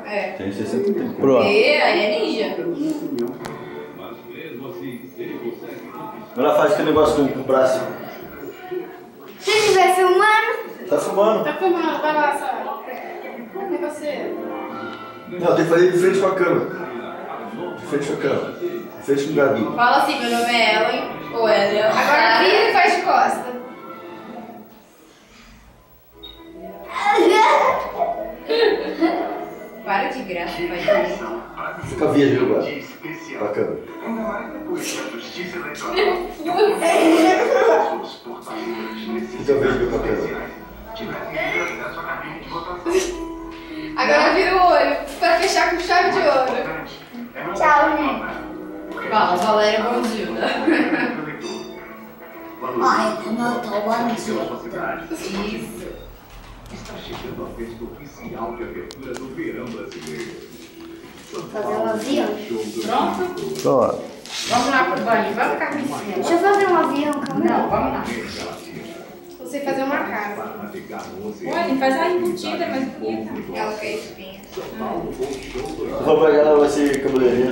É. Tem 60 tempo. Pronto. E aí é ninja. Ela faz aquele negócio com o braço. Se estiver filmando. Tá filmando. Tá filmando, vai lá, Sara. Cadê você? Não, tem que fazer de frente com a câmera. De frente com a câmera. De frente com o Gabi. Fala assim, meu nome é Ellen. Ou Ellen. Agora vira e faz de costa. Para de graça, vai direito. Fica virgem agora. Com a câmera. Fica virgem com a câmera. Agora vira o olho, pra fechar com chave de ouro. Tchau, né? Fala, Valéria Bondilda. Ai, como eu tô bandida. Isso. Está chegando a festa oficial de abertura do verão brasileiro. Fazer um avião. Pronto? Pronto. Vamos lá pro banho, vamos, Carlinhos. Deixa eu fazer um avião, calma Não, aí. vamos lá. Você fazer uma casa. Olha, faz a embutida mais bonita. Ela quer espinha. Eu vou pegar esse cabeleireiro.